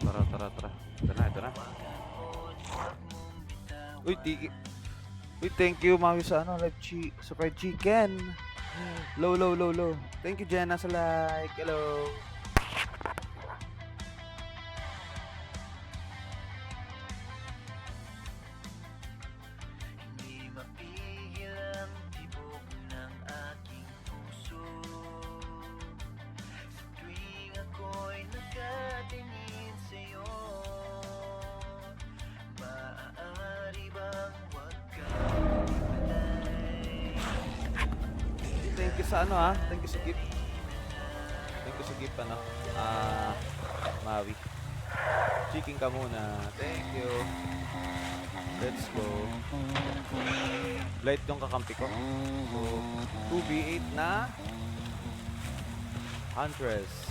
Tara. Ito na. Uy, Uy, thank you, Maui, sa ano, sa fried chicken. Low. Thank you, Jenna, sa like. Hello. Hindi mapigil ang tibok ng aking puso sa tuwing ako'y nakatingin sa'yo. Maaari bang huwag kang iwalay? Thank you sa ano, ha? Thank you sa gift. Ano? Maui. Chicken ka muna. Thank you. Let's go. Light yung kakampi ko. So, 2v8 na Huntress.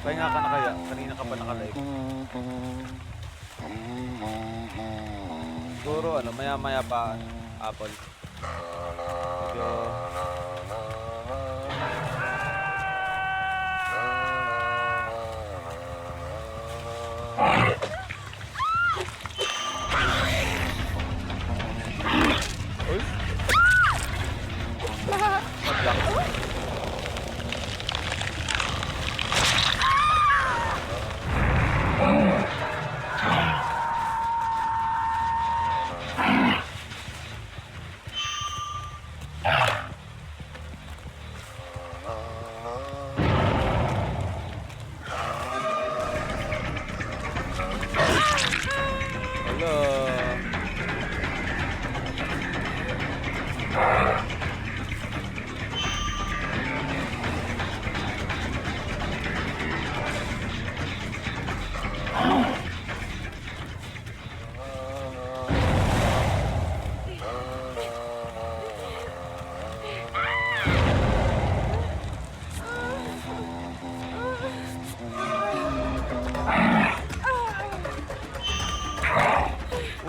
Pahinga ka na kaya? Kanina ka pa naka-live. Siguro, maya-maya pa, Apple. Medyo... Uy! Maglang.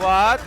What?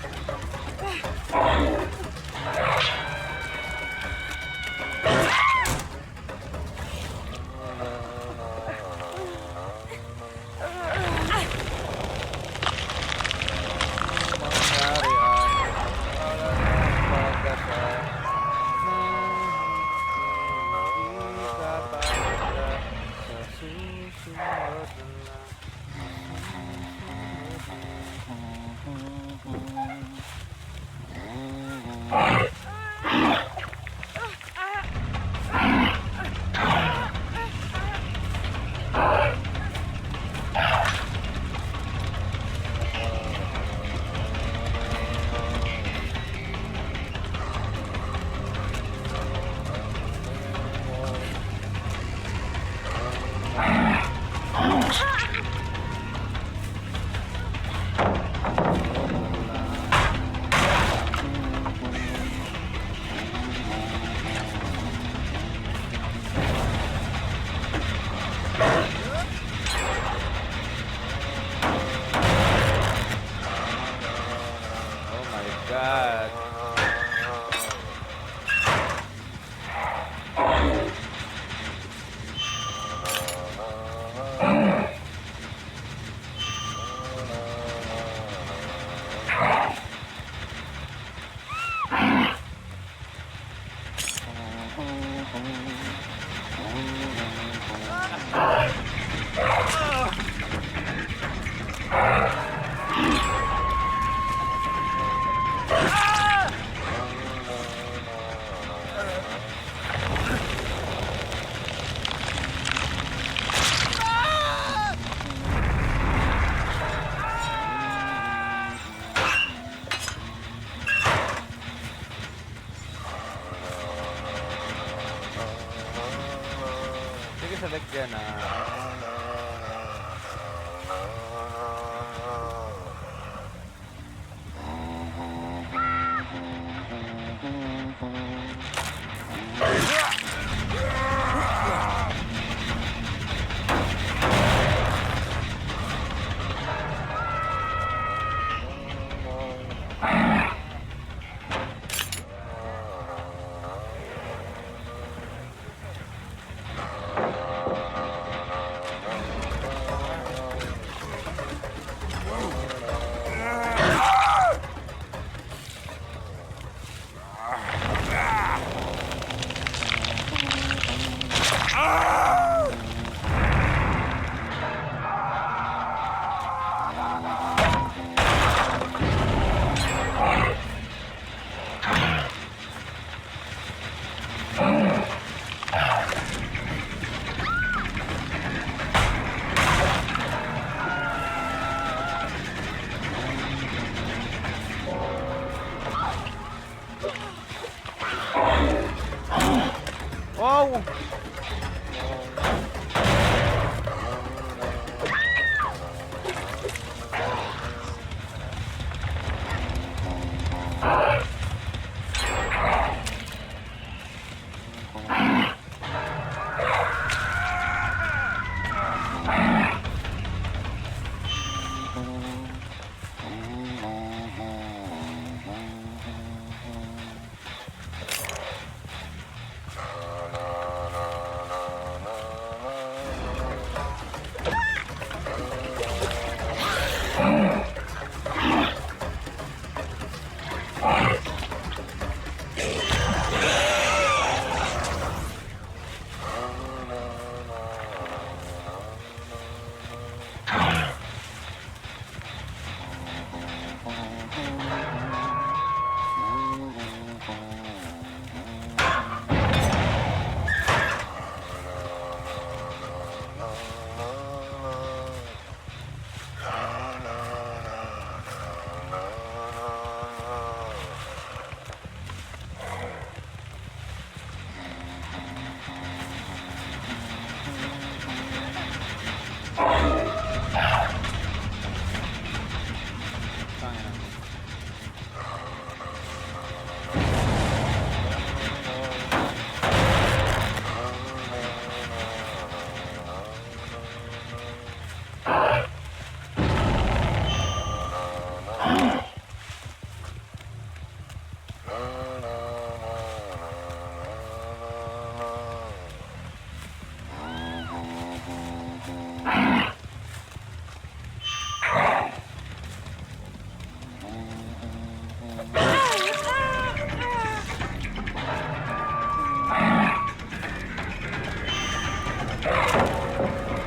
Tangina.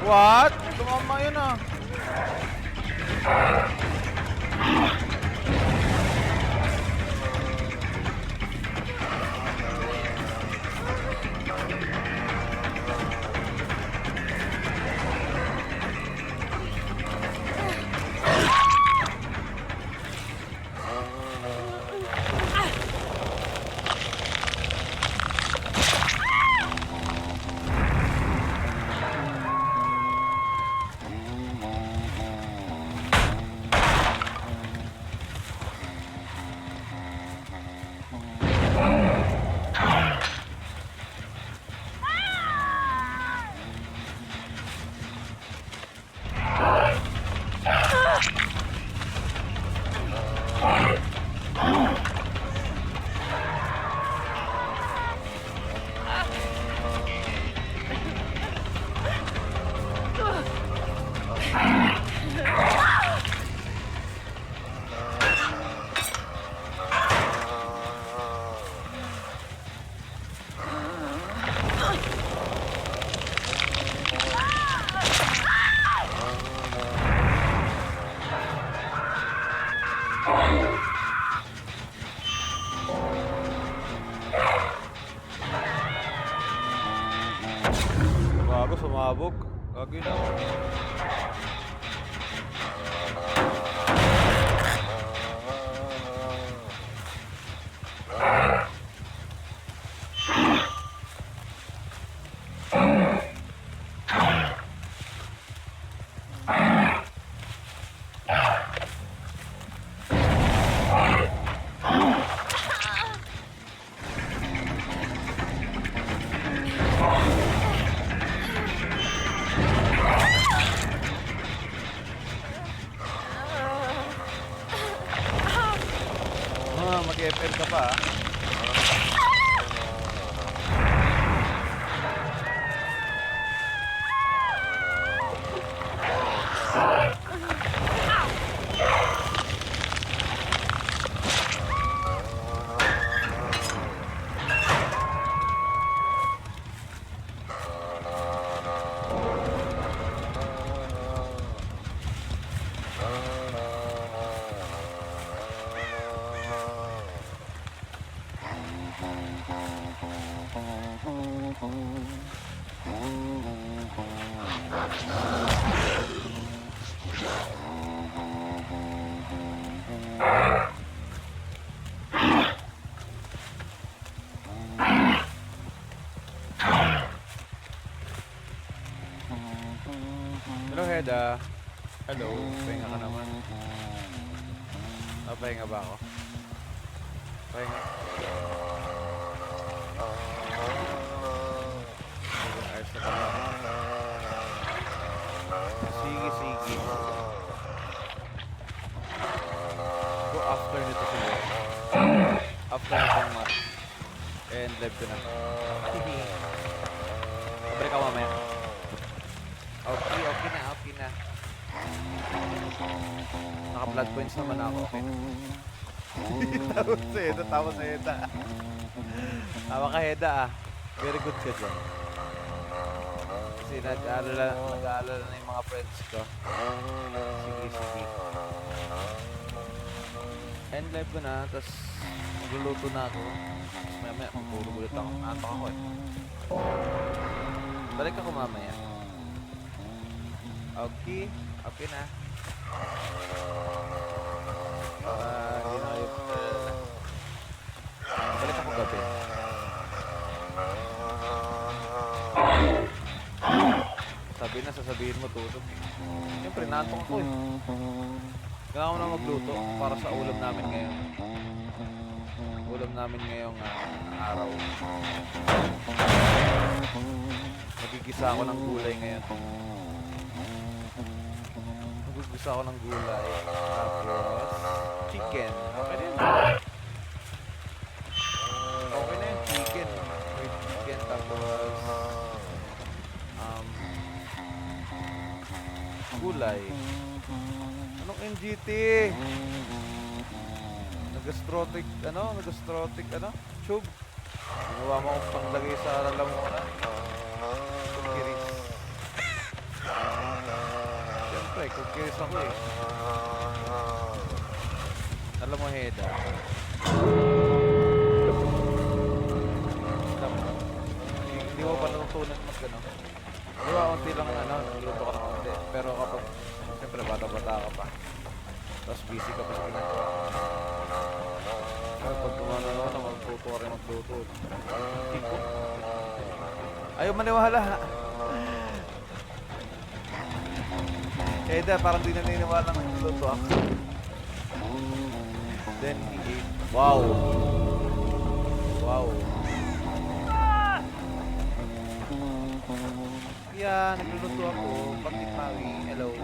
What? Tumama yun ah. Bago sumabog. Gago yun ah. Mag-FM ka pa ah. Hello, Heda. Hello. Pahinga ka naman. Pahinga ba ako? Pahinga. Ayos na pala. Sige, sige. after itong and live ko na. Balik ako mamaya. Okay na. Naka-blood points naman ako. Okay. Tama sa Heda. Tama ka Heda ah. Very good ka dyan. Kasi nag-aalala na yung mga friends ko. Sige. End live ko na, tapos magluluto na ako. Tapos maya magpulog ulit ako. Natok ako eh. Balik ako mamaya. Okay na. Hindi na kayo. Balik ako gabi. Sasabihin mo tutog. Siyempre, naantok ako eh. Kailangan ko na magluto para sa ulam namin ngayon. Ulam namin ngayong araw. Magigisa ako ng gulay ngayon. Magigisa ako ng gulay. Tapos, chicken. Okay na yun. Okay na yung chicken. With chicken. Tapos, gulay. Anong NGT? Nag-gastrotic, tube. Ginawa mo akong panglagay sa lalamunan. Kukiris. Siyempre, kukiris ako eh. Alam mo, Heda. Hindi mo pa natutunan mag-ano. Diba, unti lang nagluto ka ng konti. Pero kapag, siyempre, bata-bata ka pa. Tapos busy ka pa sa ginagawa. Pero pag kumano na, magluto ka rin magluto. Tipo. Ayaw maniwala. Eda, parang di naniniwala ng nagluto ako. Then, he ate. Wow. Yeah, nagluluto ako. Bakit Maui? Hello.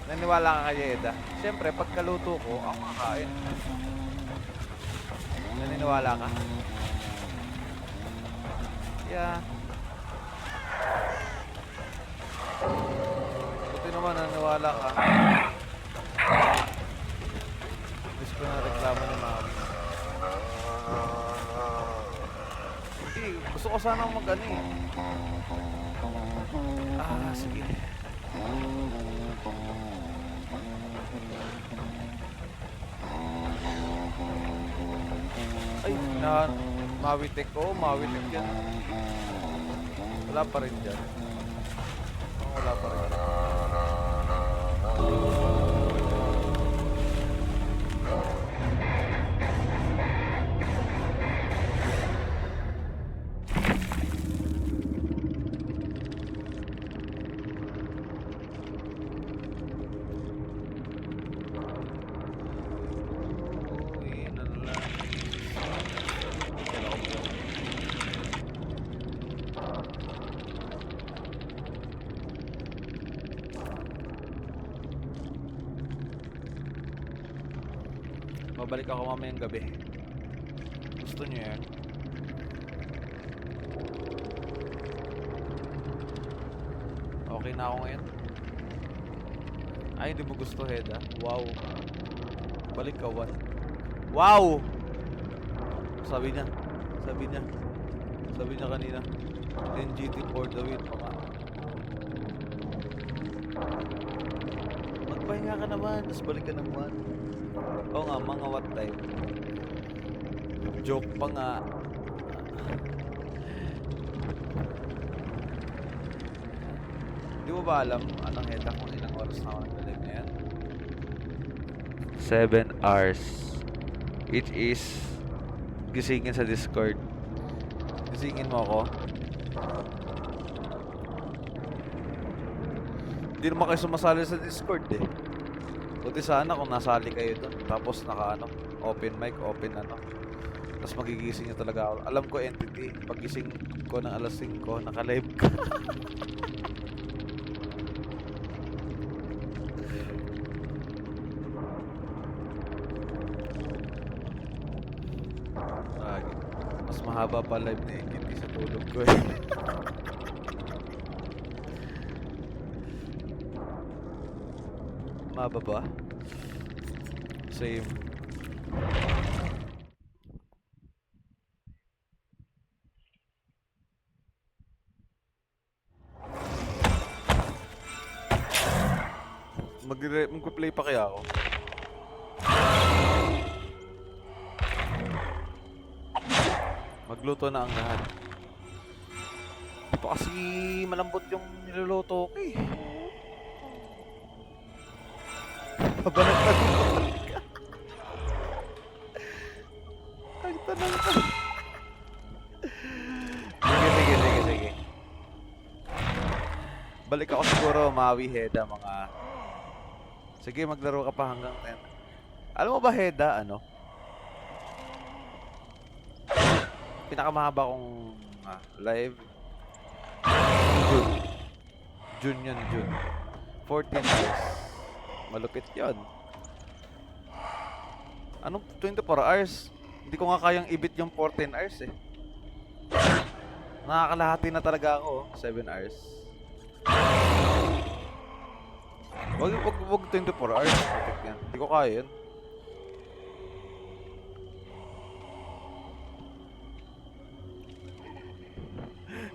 Naniwala ka kay Eda. Siyempre, pagkaluto ko, ako kakain. Naniniwala ka? Yeah. Buti naman, naniwala ka. Gusto ko na reklamo ni Maui. Gusto ko sana mag-ano eh. Sige. Ay, mawitik ko. Mawitik yan. Wala pa rin dyan. Wala pa rin dyan. Babalik ako mamayang gabi. Gusto nyo yan? Okay na ako ngayon. Ay, hindi mo gusto, Heda. Wow. Balik ka, what? Wow! Sabi niya kanina. NGT for the win pa nga. Magpahinga ka naman, tapos balik ka naman. Oo nga, mga what time. Joke pa nga. Di mo ba alam, anong Heda, kung ilang oras na ako nag-live na yan? 7 hours. It is gisingin sa Discord. Gisingin mo ako. Hindi naman kayo sumasali sa Discord eh. Buti sana kung nasali kayo doon. Tapos open mic, Tapos magigising nyo talaga ako. Alam ko entity, pagising ko ng alas 5, naka-live ka. Mahaba pa live na hindi sa tulog ko eh. Mahaba ba? Same. Magpe-play pa kaya ako? Magluto na ang lahat. Di pa kasi malambot yung niluluto ko eh. Mabanat na ka. Ang tanong ka. Sige. Balik ako siguro, Maui, Heda, mga... Sige, maglaro ka pa hanggang 10. Alam mo ba, Heda, ano? Pinakamahaba kong live. June yun, June. 14 hours. Malupit yun. Anong 24 hours? Hindi ko nga kayang ibit yung 14 hours eh. Nakakalahati na talaga ako, 7 hours. Wag 24 hours. Malupit yan. Hindi ko kaya yun.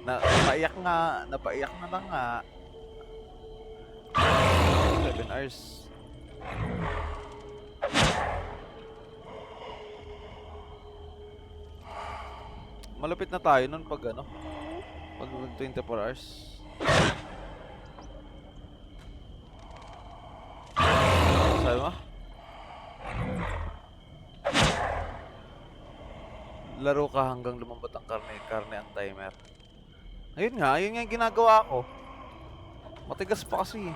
Napaiyak na lang nga. 7 hours. Malupit na tayo nun pag ano, pag 24 hours. Sabi mo? Laro ka hanggang lumambot ang karne ang timer. Ayun nga yung ginagawa ko. Matigas pa kasi.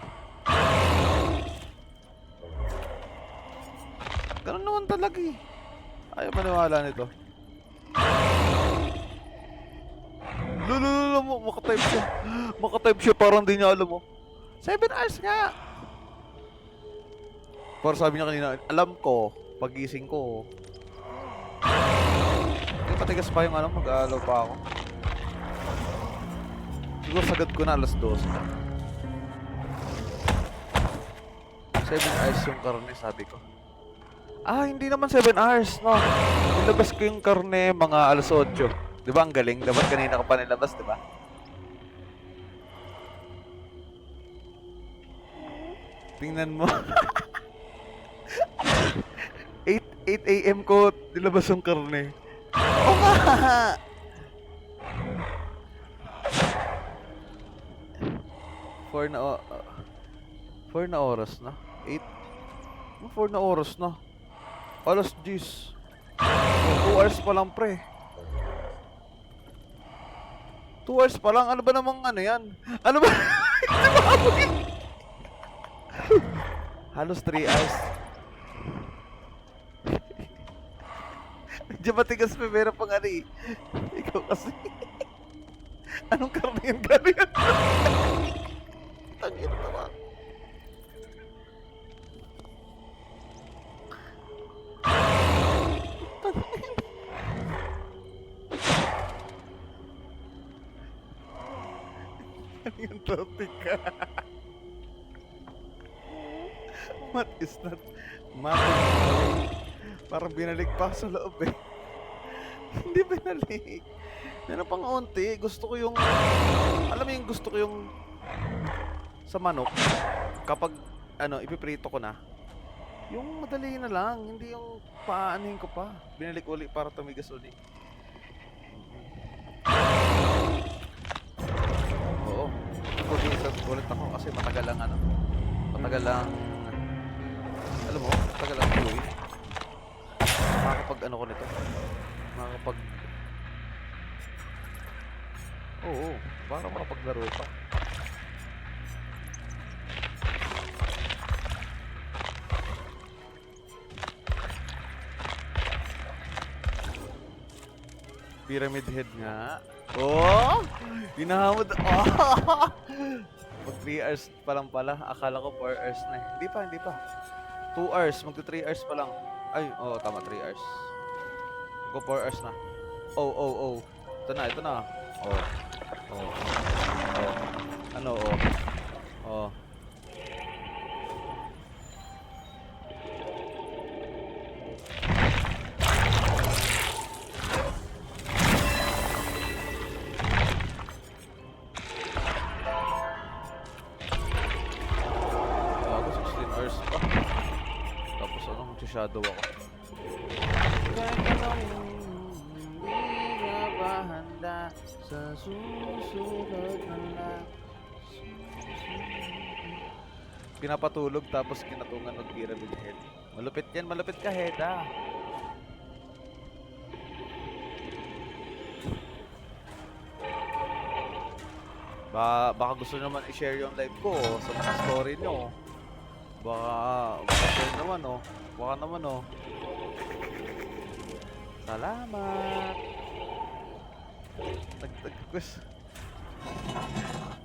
Ganun naman talaga eh. Ayaw maniwala nito. Lululula mo, makatype siya. Makatype siya parang di niya alam mo. 7 hours nga. Pero sabi niya kanina, alam ko, pagising ko. Hindi matigas pa yung ano, mag-aalaw pa ako. Siguro sagad ko na alas 12. 7 hours yung karne, sabi ko. Ah, hindi naman 7 hours, no. Nilabas ko yung karne mga alas 8. Di ba ang galing? Dapat kanina ko pa nilabas, di ba? Tingnan mo. 8 AM ko nilabas yung karne. Oo nga! 4 na oras na. 4 na oras na. Alas 10. 2 hours pa lang, pre. 2 hours pa lang? Ano ba namang ano yan? Ano ba? Halos 3 hours. Medyo matigas pa, meron pang ano eh. Ikaw kasi. Anong karne yan gano'n yan? Tangin naman. Yung topic ka. What is that? Mapping. Parang binalik pa sa loob eh. Hindi binalik. Meron pang onti. Gusto ko yung... Alam mo yung gusto ko yung... Sa manok. Kapag ano, ipiprito ko na. Yung madali na lang. Hindi yung paanin ko pa. Binalik uli para tumigas uli. Oo. Ulit ako kasi matagal lang ano. Matagal lang... Alam mo, matagal lang tuloy. Makakapag ano ko nito. Makakapag... Oo, para makapaglaro pa. Pyramid head nga. Oh! Hinahamod. Oh! Mag 3 hours pa lang pala. Akala ko 4 hours na eh. Hindi pa. 2 hours. Magto 3 hours pa lang. Ay, oo, tama. 3 hours. Go 4 hours na. Oh, oh, oh. Ito na, ito na. Oh. Oh. Oh. Ano, oh. Oh. Bago 16 hours pa. Tapos ano, magsha-shadow ako. Hindi ka ba handa sa susunod na lang? Pinapatulog tapos kinatungan ng pyramid head. Malupit yan, malupit ka, Heda. Baka gusto naman i-share yung live ko sa mga story nyo. Baka share naman oh. Baka naman oh. Salamat. Nag-request.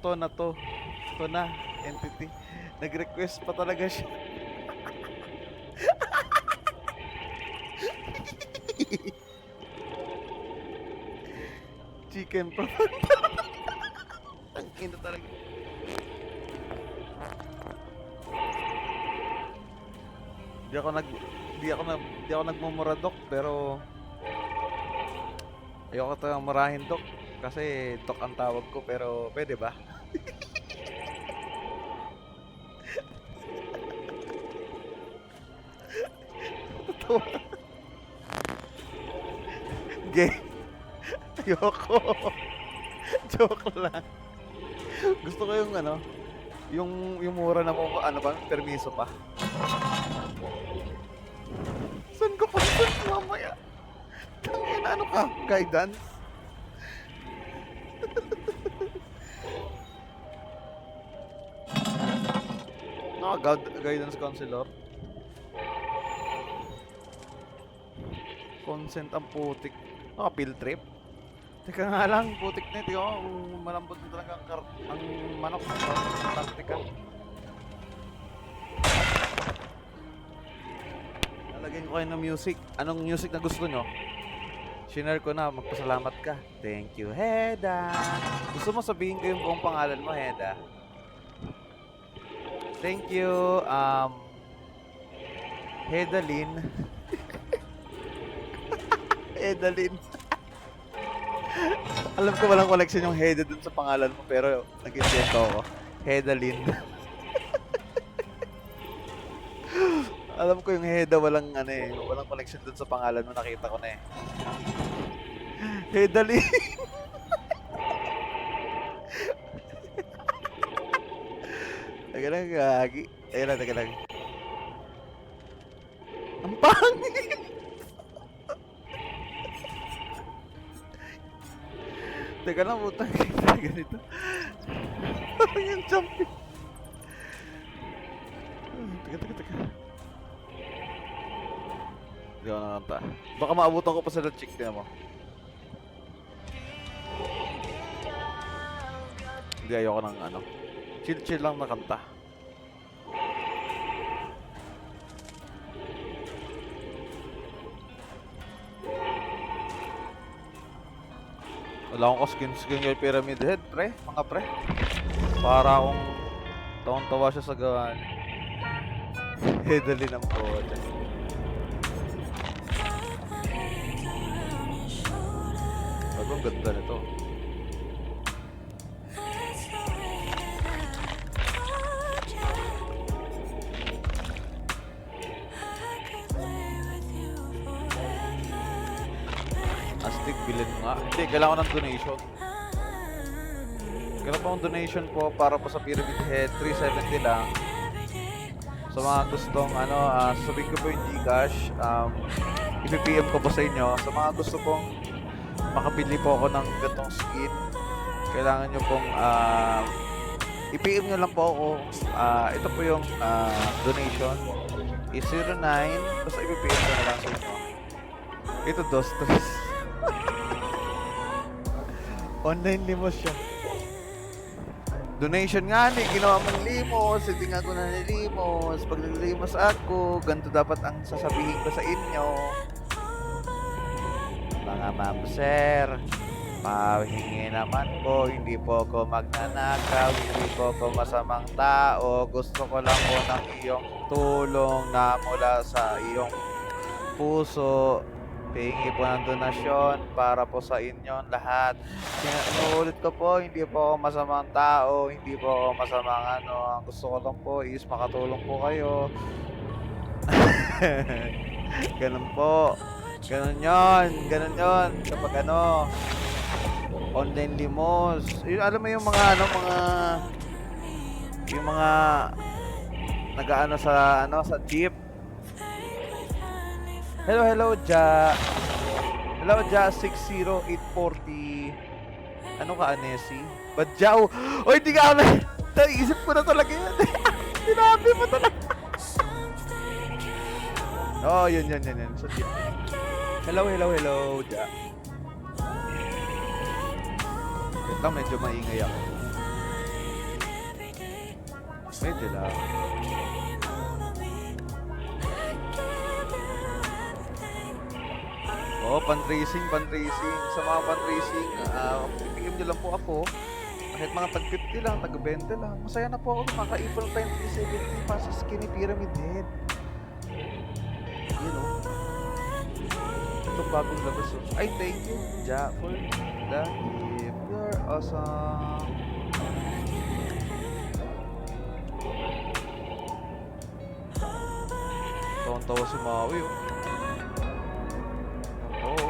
Ito na to. Ito na, entity. Nag-request pa talaga siya. Chicken pa. Ang ina talaga. Di ako nagmumuradok pero ayoko talagang marahin dok kasi dok ang tawag ko pero pwede ba? Totoo. Gay. Ayoko. Joke lang. Gusto ko yung ano, yung mura na mo ano ba, permiso pa. Saan ko consent mamaya? Tangina, ano ka? Guidance? Guidance counselor? Consent ang putik. Field trip? Teka nga lang, putik na ito. Malambot na talaga ang manok ng taktika. Lalagyan ko kayo ng music. Anong music na gusto nyo? Shinare ko na, magpasalamat ka. Thank you, Heda. Gusto mo sabihin ko yung buong pangalan mo, Heda? Thank you, Hedalyn. Hedalyn. Alam ko walang connection yung Heda dun sa pangalan mo, pero nag-invento ako. Hedalyn. Alam ko yung Heda walang walang connection dun sa pangalan mo, nakita ko na eh. Hedalyn. Teka lang, gagi. Teka lang. Ang pangit! Teka lang, putang kita ganito. Parang yung jumping. Teka. Hindi ako nakanta. Baka maabutan ko pa sa chick niya mo. Hindi, ayoko ng ano. Chill lang na kanta. Wala akong skin kay Pyramid Head, pre. Mga pre. Para akong tawang-tawa siya sa gawa niya. Hedalyn ang pote. Ang ganda nito. Astig, bilhin nga. Hindi, kailangan ko ng donation. Kailangan ko ng donation po para po sa Pyramid Head. 370 lang. Sa mga gustong sasabihin ko po yung Gcash. I-PM ko po sa inyo. Sa mga gusto pong makabili po ako ng gatong skin, kailangan nyo pong i-PM nyo lang po ako. Ito po yung donation is 09. Basta i-PM ko na lang sa inyo. Ito 2-3. Online limos siya. Donation nga ginawa mong limos, hindi nga ko na nilimos. Pag naglimos ako, ganito dapat ang sasabihin ko sa inyo. Mga ma'am sir, pahingi naman po, hindi po ako magnanakaw, hindi po ako masamang tao. Gusto ko lang po ng iyong tulong na mula sa iyong puso. Hingi po ng donasyon para po sa inyong lahat. Inuulit ko po, hindi po ako masamang tao, hindi po ako masamang ano. Ang gusto ko lang po is makatulong po kayo. Ganun po. Ganun yon. Kapag ano, online limos. Yun, alam mo yung mga ano, yung mga nag-aano sa ano, sa jeep. Hello, Ja. Hello, Ja, 60840. Ano ka, Anesi? Badyaw. Oy, hindi ka na. Naisip ko na talaga yan. Sinabi mo talaga. Oh, yun. Sa jeep. Hello, Ja. Wait lang, medyo maingay ako. Medyo lang. Oh, fundraising. Sa mga fundraising, ipigim nyo lang po ako. Kahit mga tag-50 lang, tag-20 lang. Masaya na po ako makaipon ng 2070 pa sa Skinny Pyramid Head. Yun o. Itong bagong labas o. Ay, thank you, Ja, for the gift. You're awesome. Tawang-tawa si Maui o. Oo.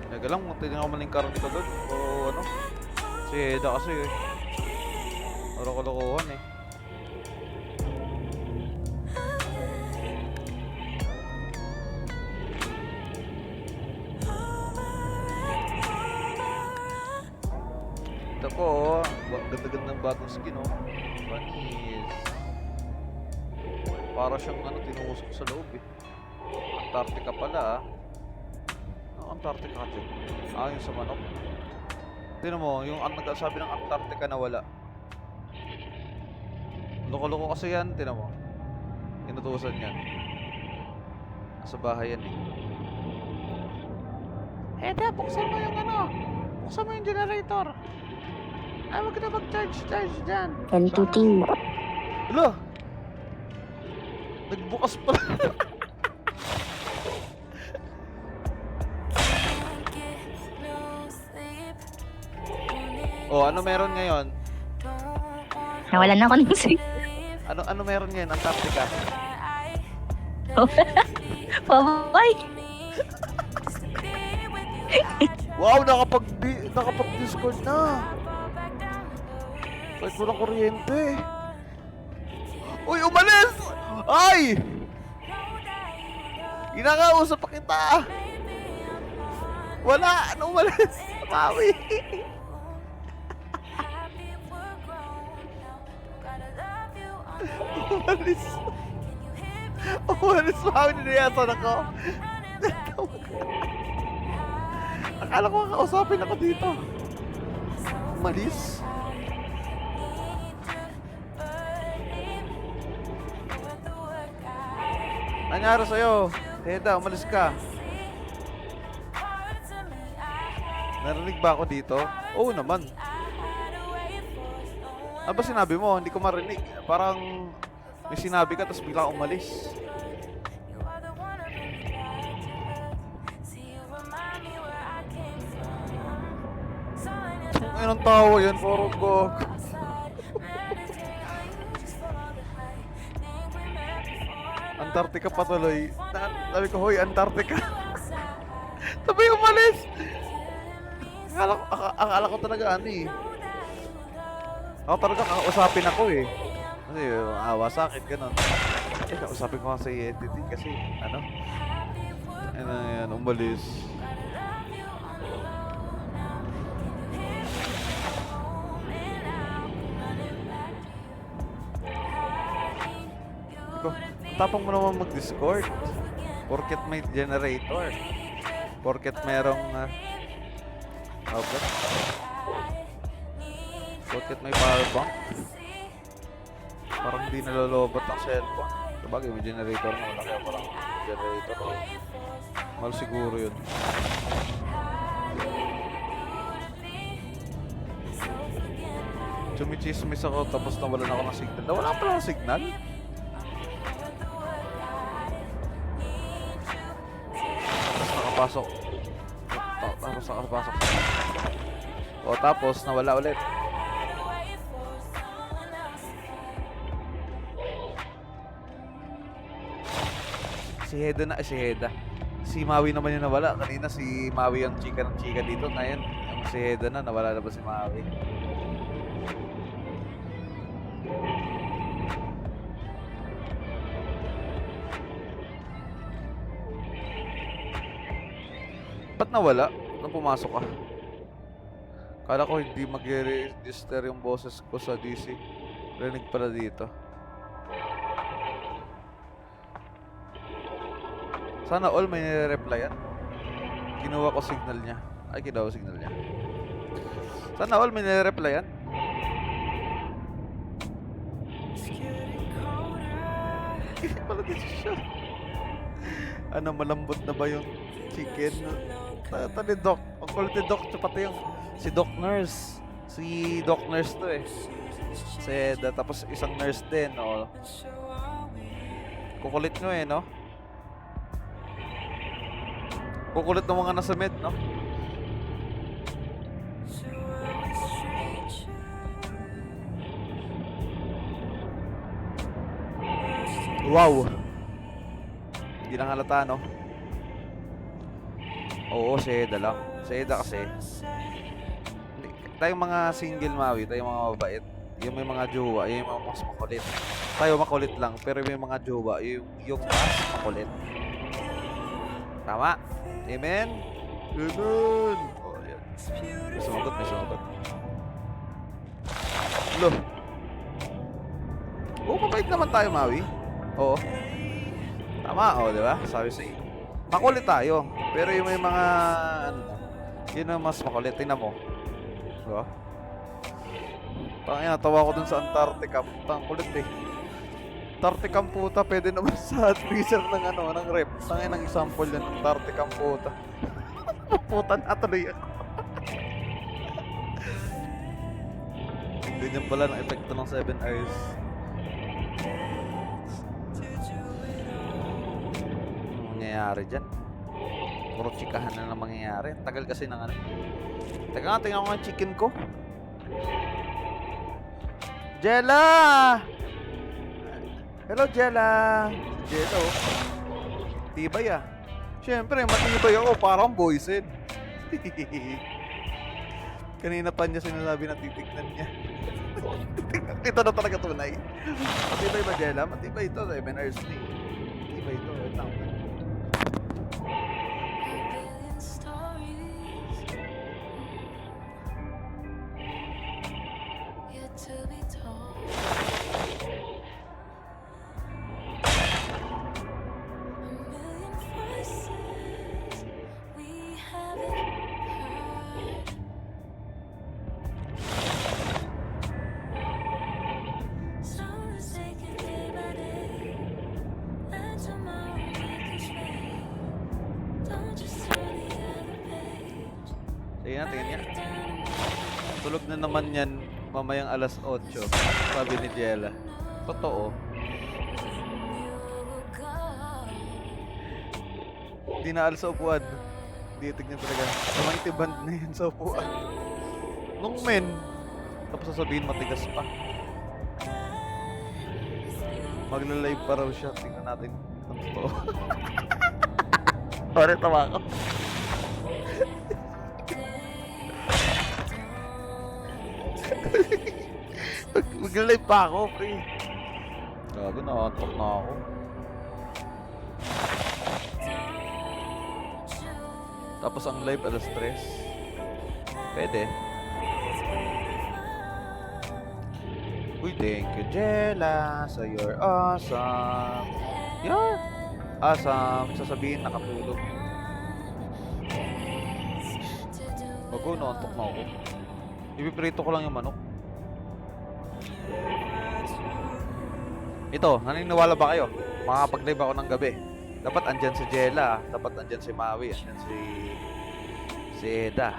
Teka lang, tignan ko man yung karoon ko doon. O ano? Si Eda kasi eh. Kalokohan eh. Ito po oh. Ganda-gandang bagong skin oh. Banis. Para siyang ano, tinusok sa loob eh. Antarctica pala ah. Ang Antarctica ka dyan. Yung sa manok. Tignan mo, yung nagsasabi ng Antarctica na wala. Loko-loko kasi yan, tignan mo. Inutusan yan. Nasa bahay yan eh. Eda, buksan mo yung ano. Buksan mo yung generator. Ay, wag ka na mag-charge dyan. M2T. Hala! Nagbukas pala. Oh, ano meron ngayon? Nawalan na ako ng sleep. Ano meron ngayon? Antarctica. Bye-bye. Wow, nakapag-Discord na. Kahit walang kuryente. Uy, umalis! Ay! Inakausap pa kita. Wala, ano umalis? Mawi. Umalis. Umalis, Mawi, niniyasan ako. Akala ko kakausapin ako dito. Umalis. Nangyari sa'yo? Heda, umalis ka. Narinig ba ako dito? Oo naman. Ano ba sinabi mo? Hindi ko marinig. Parang may sinabi ka tapos bigla kang umalis. Anong tawa yan? Puro gog. Antarctica patuloy. Sabi ko, hoy, Antarctica. Sabi umalis. Akala ko talaga ano eh. Ako talaga kakausapin ako eh. Kasi awa sa akin, ganun. Kausapin ko nga sa entity kasi ano. Ano yan, umalis. Tapang mo naman mag-Discord. Porket may generator. Porket merong outlet. Porket may power bank. Parang di nalolobot ang cellphone. Sabagay, may generator na. Wala kaya parang generator. Mahal siguro yun. Chumichismis ako tapos nawalan ako ng signal. Nawala pala ng signal? Tapos nakapasok. Tapos nakapasok. O tapos nawala ulit. Si Heda na, si Heda. Si Maui naman yung nawala. Kanina si Maui ang chika ng chika dito. Ngayon, yung si Heda na, nawala na ba si Maui? Ba't nawala? Nung pumasok ka? Kala ko hindi mag-register yung boses ko sa DC. Rinig pala dito. Sana all may nire-replyan. Kinuha ko signal niya. Ay, kinuha ko signal niya. Sana all may nire-replyan. Pala dito siya. Ano, malambot na ba yung chicken? Ito ni Doc. Ang kulit ni Doc. Pati yung si Doc Nurse. Si Doc Nurse to eh. Si Eda. Tapos isang nurse din. Oh. Kukulit nyo eh, no? Kukulit ng mga nasa med, no? Wow! Hindi lang halata, no? Oo, si Eda lang. Si Eda kasi tayong mga single Maui, tayong mga mabait. Yung may mga jowa, yung mga mas makulit. Tayo makulit lang, pero may mga jowa, yung mas makulit. Tama? Amen? Ganun! Oh, yan. May sumagot, may sumagot. Loh! Oo, mabait naman tayo, Maui. Oo. Tama, oh, di ba? Sabi sa'yo. Makulit tayo. Pero yung may mga, ano, yun ang mas makulit. Tingnan mo. Diba? Tangina, tawa ko dun sa Antarctica. Putang kulit eh. Antarctica puta, pwede naman sa freezer ng ano, ng rep. Tangina ng example yan, Antarctica puta. Puta na tuloy ako. Ganyan pala ng epekto ng 7 hours. Anong mangyayari dyan? Puro chikahan na lang mangyayari. Tagal kasi ng ano. Teka nga, tingnan ko nga yung chicken ko. Jella! Hello, Jella! Jella, oh. Tibay ah. Siyempre, matibay ako. Parang boysen. Kanina pa niya sinasabi na titignan niya. Ito na talaga tunay. Matibay ba, Jella? Matibay ito. 7 hours na eh. Matibay ito. Wait lang. Tingnan, tingnan niya. Tulog na naman yan mamayang alas 8. Sabi ni Jella. Totoo. Hindi na alas sa upuan. Hindi tignan talaga. Namangitiband na yan sa upuan. Nung men. Tapos sasabihin matigas pa. Magla-live pa raw siya. Tingnan natin kung totoo. Sorry, tawa ko. Mag-live pa ako, pre. Gago, nakaantok na ako. Tapos ang live alas 3. Pwede. Uy, thank you, Jella. So you're awesome. Yan. Awesome. Sasabihin nakatulog. Bago, nakaantok na ako. Ipiprito ko lang yung manok. Ito, naniniwala ba kayo? makakapag-live ako ng gabi. Dapat andyan si Jella, dapat andyan si Maui, andyan si Eda.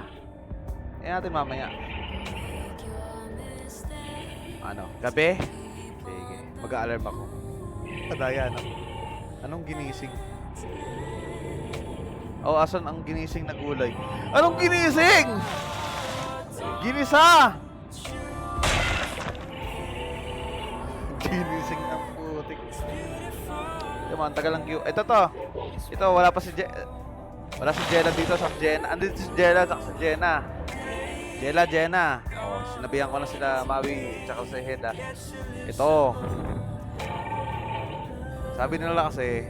Natin mamaya. Ano, gabi? Sige, mag-a-alarm ako. Kadaya na. Anong ginising? Oh, asan ang ginising na gulay? Anong ginising? Ginisa! Ginising ng putik. Diba, ang tagal lang queue. Ito to. Ito, wala pa si wala si Jella dito sa Jenna. Andito si Jella sa Jenna. Jenna. Oh, sinabihan ko na sila Maui tsaka si Heda. Ito. Sabi nila kasi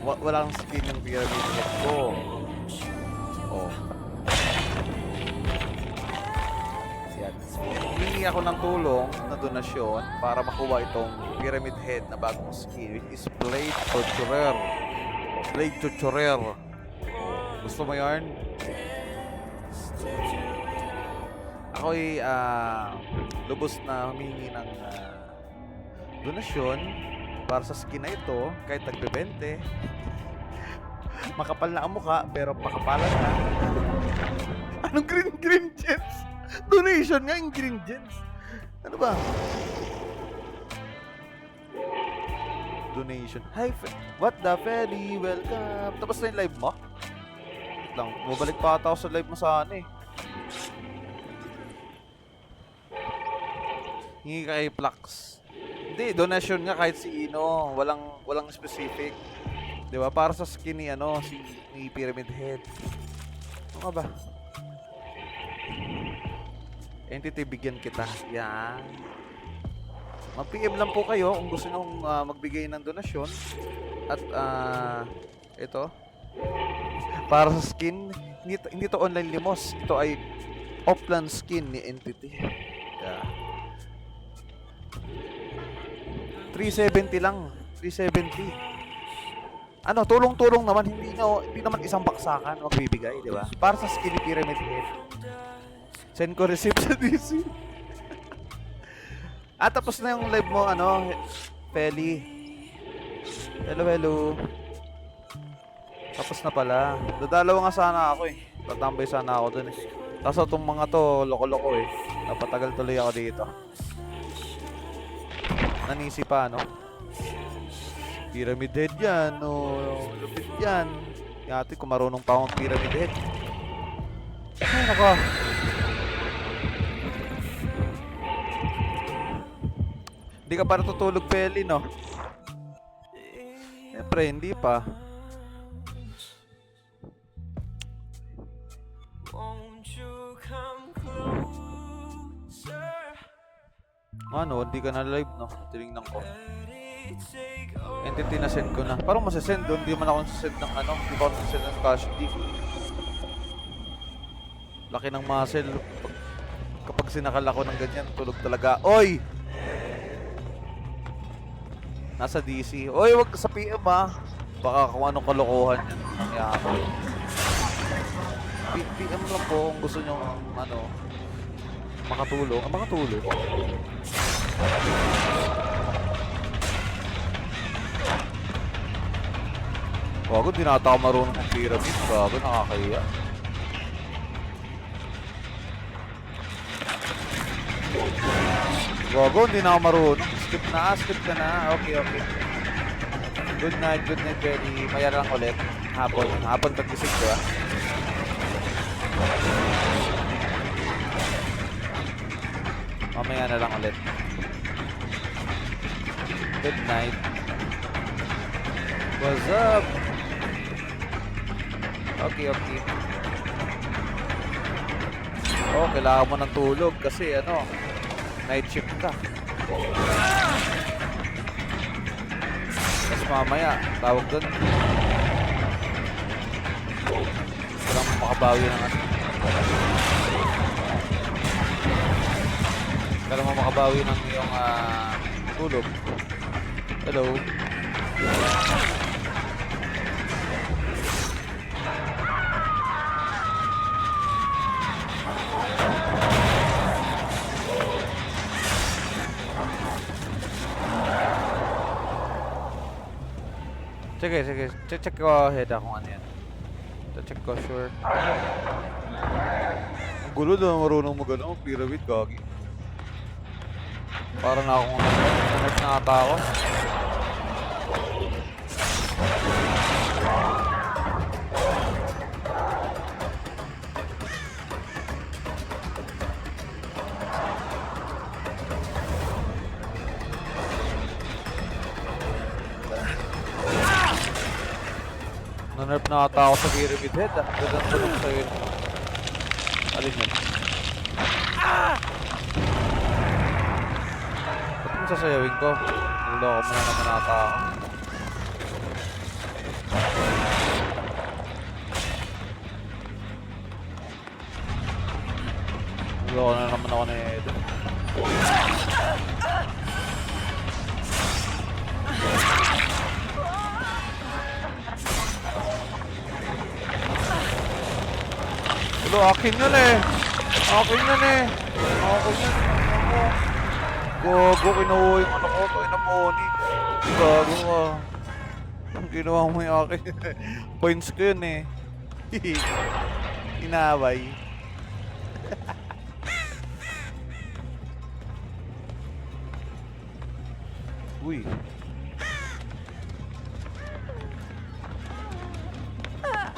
walang skin yung pyramid head ko. Oh. Yan. Hihingi ako ng tulong na donasyon para makuha itong pyramid head na bagong skin, which is Blade Torturer. Blade Torturer. Gusto mo yarn? Ako'y lubos na humingi ng donasyon para sa skin na ito, kahit tagbe-20. Makapal na ang mukha, pero pakapalan na. Anong green gems? Donation nga yung green gems. Ano ba? Donation. Hi, what the Feli? Welcome. Tapos na yung live mo? Wait lang, bumalik pa ata ako sa live mo sana eh. Hingi ka kay Plax. Hindi, donation nga kahit si Ino. Walang specific. Di ba? Para sa skin ni, ni Pyramid Head. Ano ba? Entity, bigyan kita. Yan. Mag-PM lang po kayo kung gusto nyo magbigay ng donasyon. At, ito. Para sa skin, hindi to online limos. Ito ay offline skin ni Entity. Yeah. 370 lang. 370. Ano, tulong-tulong naman. Hindi naman isang baksakan magbibigay, di ba? Para sa skinny pyramid head. Send ko receipt sa DC. Tapos na yung live mo, Feli. Hello. Tapos na pala. Dadalawa nga sana ako eh. Tatambay sana ako dun eh. Tapos itong mga to, loko-loko eh. Napatagal tuloy ako dito. Nanisi pa, Pyramid head yan, lupit yan. Yati, kung marunong pa akong pyramid head. Ay, naka. Hindi ka pa natutulog, Peli, no? Siyempre, hindi pa. Ano, hindi ka na live, no? Tinignan ko. Entity na send ko na. Parang masasend doon. Hindi man ako nasasend ng hindi ko ako nasasend ng cash deal. Laki ng muscle. Kapag sinakal ako ng ganyan, tulog talaga. Oy! Nasa DC. Oy, wag sa PM ha. Baka kung anong kalokohan yan. Nangyari. PM lang po kung gusto nyo makatulong. Makatulong. Bago, di na ata ako marunong ng pyramid. Bago, nakakaya. Bago, hindi na ako marunong. Skip ka na. Okay. Good night, Benny. Maya lang ulit. Hapon pag-isip ko, Mamaya na lang ulit. Good night. What's up? Okay. Oh, kailangan mo ng tulog kasi night shift ka. Tapos mamaya, tawag doon. Kailangan mo makabawi ng Kailangan mo makabawi ng iyong tulog. Hello. Sige. Check ko head kung ano yan. Check ko, sure. Ang gulo na marunong mag-ano, pyramid, gagi. Para na akong nanap na ata ako. Nanarp na ata ako sa pyramid head ah. Gandang tulong sa'yo yun. Alin yun? Ba't yung sasayawin ko? Naloko mo na naman ata ako. Naloko na naman ako ni Edo. Wala, akin yun eh. Akin yun eh. Akin yun. Gago, kinuha yung ano ko. Ito, inamoni. Gago ka. Ang ginawa mo yung akin. Points ko yun eh. Inaway. Uy.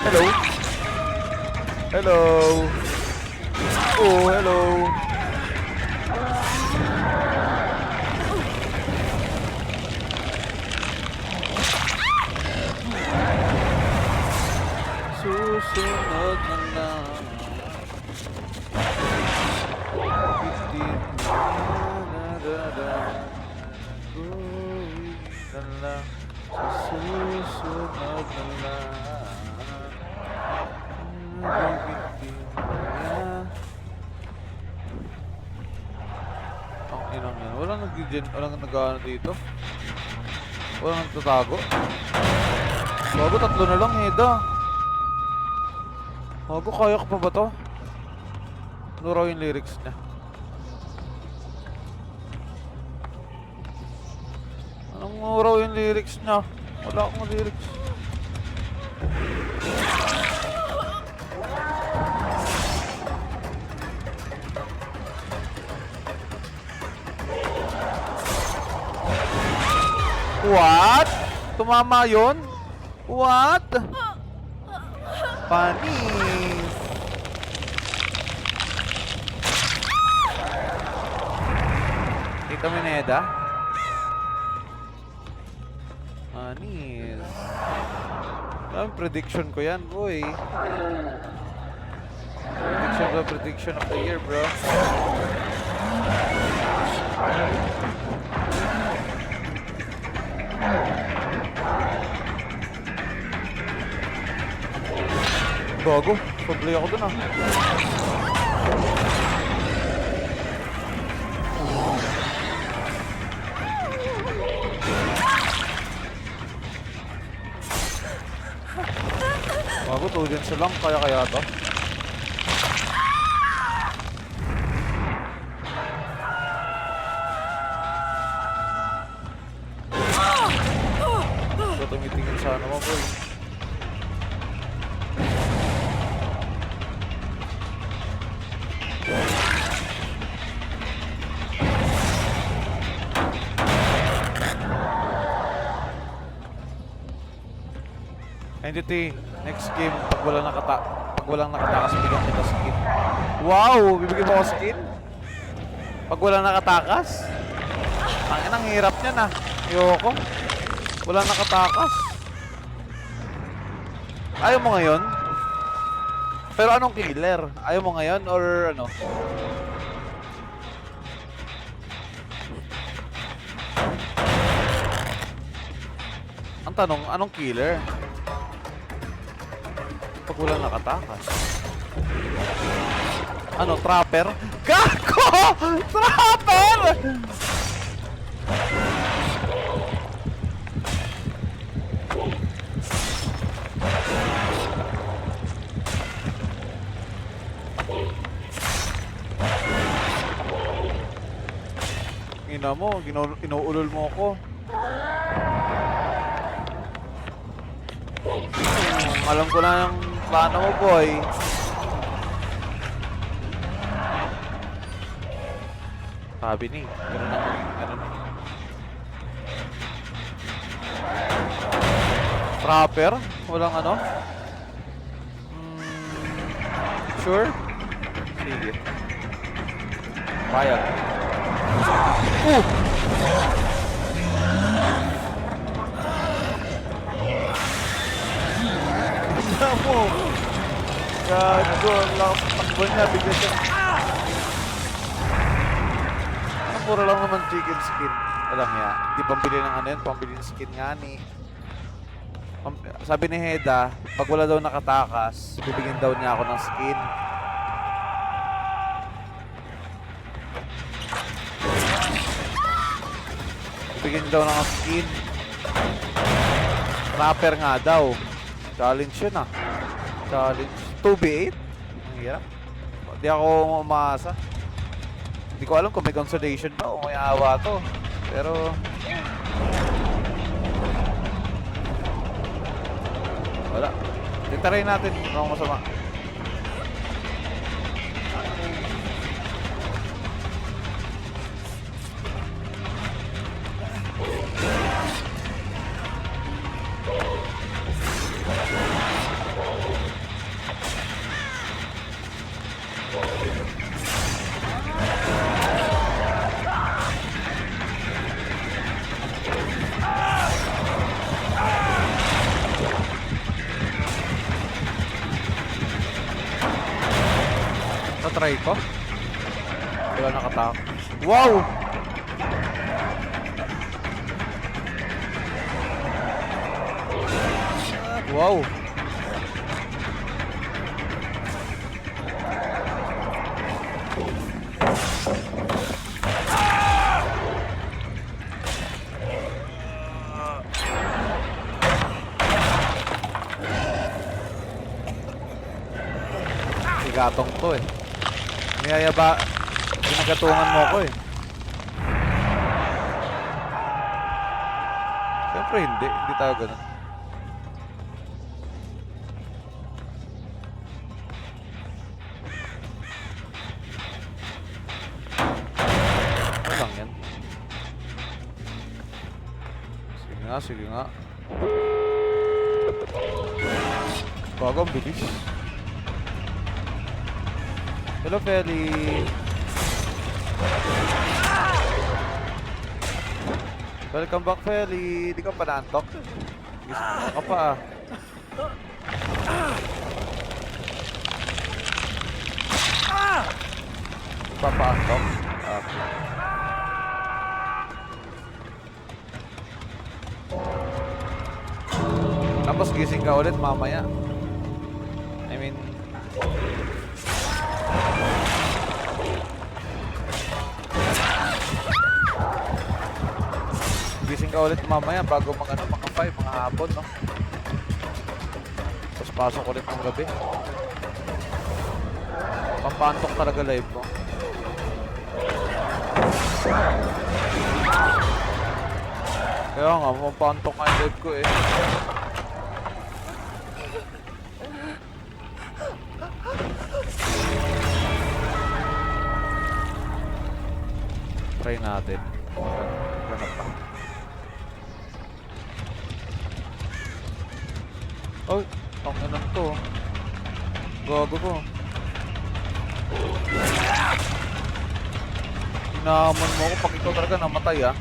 Hello. Hello. Oh, hello. Susunod na lang. Susunod na lang. Ang inang yan. Walang nag-ano dito. Walang nagtatago. Bago, tatlo na lang, Heda. Bago, kaya ka pa ba to? Ano raw yung lyrics niya? Anong raw yung lyrics niya? Wala akong lyrics. What? Tumama yun? What? Panis. Kita mo Neda? Panis. Ang prediction ko yan, boy. Prediction of the year, bro. Bago, pag-play ako dun ah. Bago, 2 dyan lang, kaya to. So, tumitingin sa ano mo, boy. Entity, next game, pag walang nakatakas, bigyan kita skin. Wow! Bibigyan mo ako skin? Pag walang nakatakas? Ang hirap niyan ah. Ayoko. Walang nakatakas. Ayaw mo ngayon? Pero anong killer? Ayaw mo ngayon or ano? Ang tanong, anong killer? Pag walang nakatakas. Ano, trapper? Gago! Trapper! Ina mo, inuulol mo ako. Alam ko na yung plano mo, boy. Sabi ni, ganun ang ganun. Trapper? Walang ano? Sure? Sige. Payag. Tignan mo! Gago, ang lakas ng takbo niya. Bigla siya. Ang mura lang naman chicken skin. Alam niya, hindi pambili ng ano yun, pambili ng skin nga ni. Sabi ni Heda, pag wala daw nakatakas, bibigyan daw niya ako ng skin. Bibigyan daw ng skin. Trapper nga daw. Challenge yun ah. Challenge. 2v8? Ang hirap. Hindi ako umaasa. Hindi ko alam kung may consolation ba o may awa to. Pero... wala. Titaray natin. Ano masama. Try ko. Wala nakatak. Wow! Wow! Sigatong to eh. Niyayaba, ginagatungan mo ako eh. Siyempre hindi tayo ganun. Ano lang yan? Sige nga. Bago, ang bilis. Hello, Feli. Welcome back, Feli. Di ka pa na-unlock? Gising ka pa ah. Pa-unlock? Okay. Tapos gising ka ulit mamaya. I mean... gising ka ulit mamaya bago mga 5, mga hapon, no? Tapos pasok ulit ng gabi. Pampantok talaga live mo. Kaya nga, pampantok nga yung live ko eh. Try natin. Ganap pa. Oh, ang anong to. Gago ko. Inaamon mo ako pag ikaw talaga namatay ah.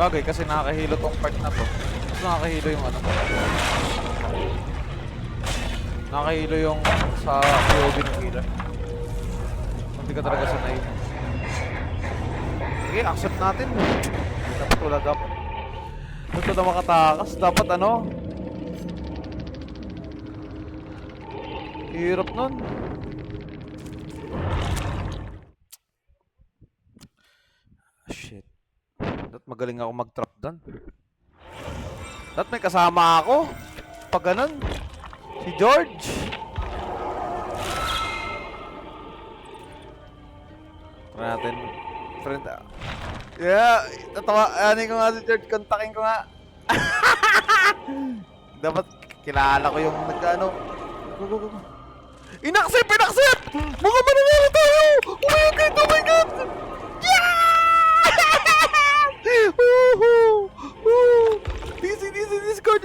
Bagay kasi nakakahilo tong part na to. Mas nakakahilo yung ano. Nakakahilo yung sa POV ng killer. Hindi ka talaga sanay. Sige, accept natin. Dapat wala dapat. Ito na makatakas. Dapat ano? Hirap nun. Shit. Dapat magaling ako mag-trap doon. Dapat may kasama ako. Pag ganun. Si George. Try natin. Friend. Yeah. Tatawa. Anin ko nga si George. Kontakin ko nga. Dapat kilala ko yung nagkano. Go. Inaccept! Mga mananalo tayo! Oh my God! Oh my God! Yeah! Woohoo! Woo! Discord!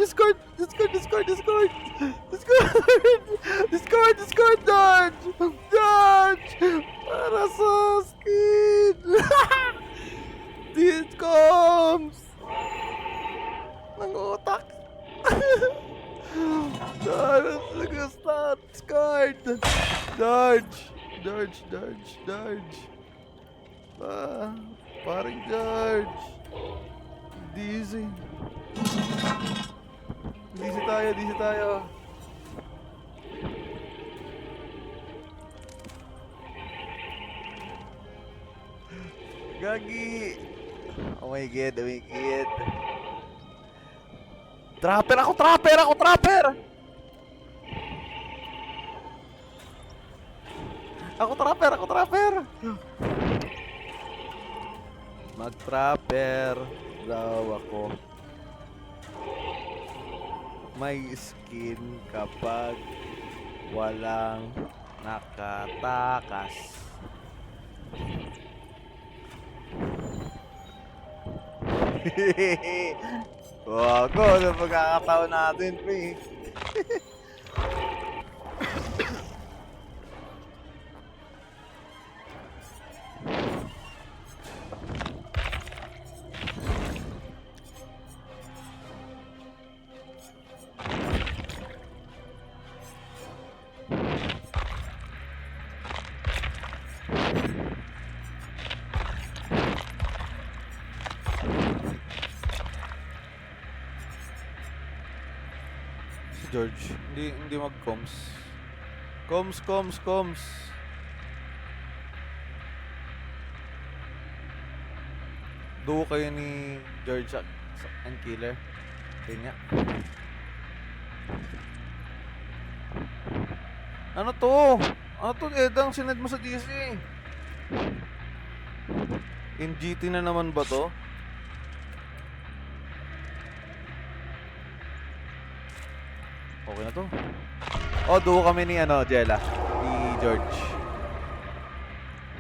Dodge! Para sa skin! This comes! Nang utak! Dodge. Paring George. Dizzy tayo. Gagi. Oh my God. Trapper ako. Ako trapper. Mag-trapper daw ako. May skin kapag walang nakatakas. Wago, sa pagkakataon natin, pre. George, hindi mag-coms. Coms. Duo kayo ni George and Killer. Kanya. Ano to, Edang, sinad mo sa DC. In GT na naman ba to? Okay na to. Duo kami ni Jella. Ni George.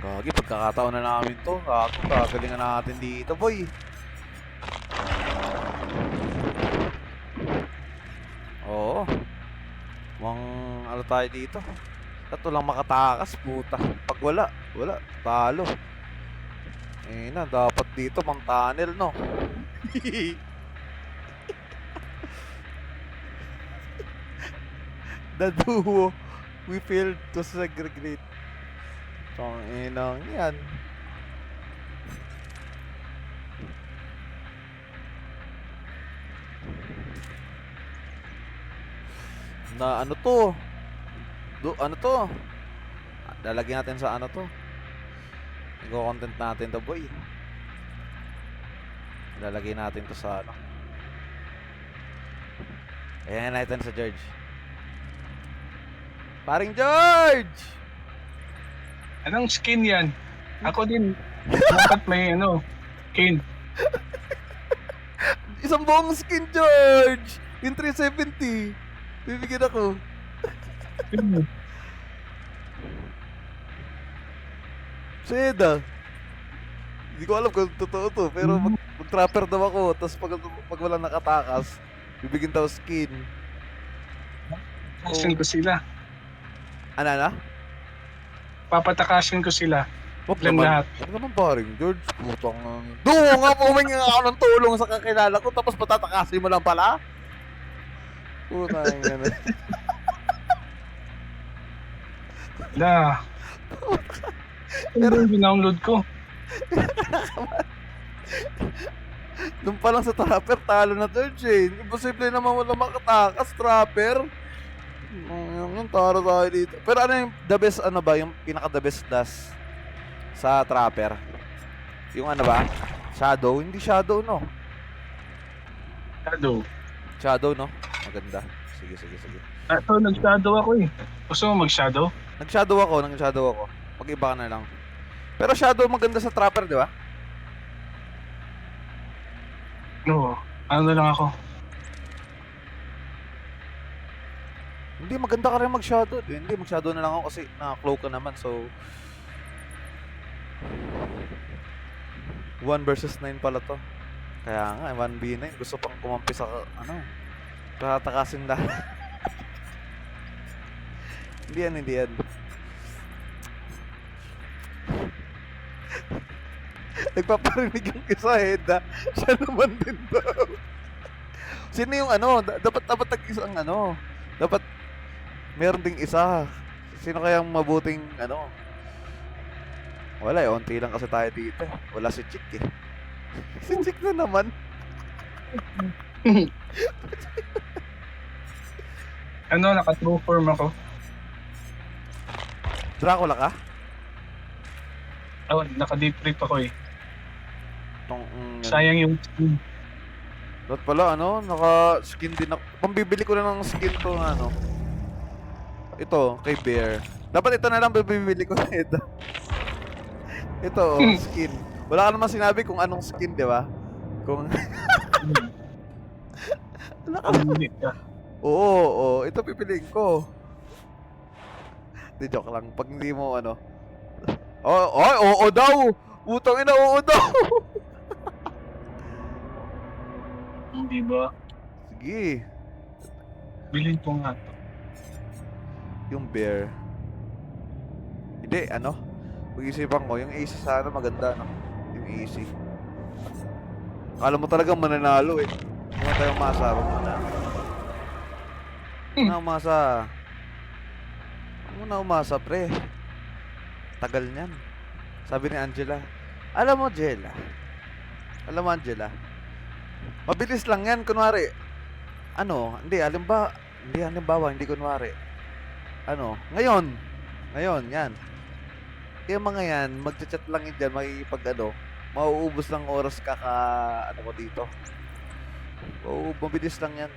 Gagi, pagkakataon na namin to. Gagalingan natin dito, boy. Oo. Ano tayo dito? Tato lang makatakas, puta. Pag wala. Talo. Dapat dito mang tunnel, no? The duo, we failed to segregate. Inang yan. Na ano to? Ano to? Lalagyan natin sa ano to? Nag-content natin to, boy. Lalagyan natin to sa ano. Ayan natin sa George. Paring George! Anong skin yan? Ako din. Dapat may skin. Isang buong skin, George! Yung 370. Bibigyan ako. Seda. Hindi ko alam kung totoo to. Pero mag-trapper daw ako. Tapos pag walang nakatakas, bibigyan daw skin. Papatakasin ko sila. Ano? Papatakasin ko sila. Wag Lang naman. lahat. Wag naman paring George. Putang. Doon nga pumingi ako ng tulong sa kakilala ko tapos patatakasin mo lang pala. Putang ina. La. Pero yung download ko. Doon pa lang sa trapper, talo na George eh. Imposible naman wala makatakas, trapper. Yung taro tayo dito. Pero ano yung the best, ano ba? Yung pinaka-the best dash sa trapper? Yung ano ba? Shadow? Hindi shadow, no? Shadow. Shadow, no? Maganda. Sige. Ito, nag-shadow ako eh. Gusto mo mag-shadow? Nag-shadow ako. Pag-iba ka na lang. Pero shadow maganda sa trapper, di ba? Oo. Ano na lang ako? Hindi, maganda ka rin mag-shadow. Hindi, mag-shadow na lang ako kasi naka-cloak ka naman. So, 1 versus 9 pala to. Kaya nga, 1v9. Gusto pang kumampi sa, tatakasin lahat. Hindi yan. Nagpaparinig yung isa Heda. Siya naman din daw. Sino yung dapat tag-isang dapat meron ding isa. Sino kayang mabuting wala eh, onti lang kasi tayo dito. Wala si Chick eh. Si Chick na naman. Naka-true form ako. Dracula ka? Oh, naka-deep rip ako eh. Tong, Sayang yung skin. Dapat pala naka-skin din ako. Pambibili ko na ng skin to ito, kay Bear. Dapat ito na lang bibili ko ito. Ito, skin. Wala ka naman sinabi kung anong skin, di ba? Kung wala ka naman. Oo, ito pipiliin ko. Di joke lang. Pag hindi mo oo daw! Putang ina, oo daw! Hindi ba? Sige. Bilhin ko nga to. Yung Bear. Hindi, pag-isipan ko, yung AC sana maganda, yung AC. Akala mo talagang mananalo eh. Kung na tayong masa, wag mo na. Huwag na umasa. Huwag mo na umasa, pre. Tagal niyan. Sabi ni Angela. Alam mo, Angela. Mabilis lang yan, kunwari. Hindi kunwari. Ngayon, yan. Yung mga yan, magchat-chat lang yun dyan, mauubos lang oras ko dito. Oo, mabilis lang yan.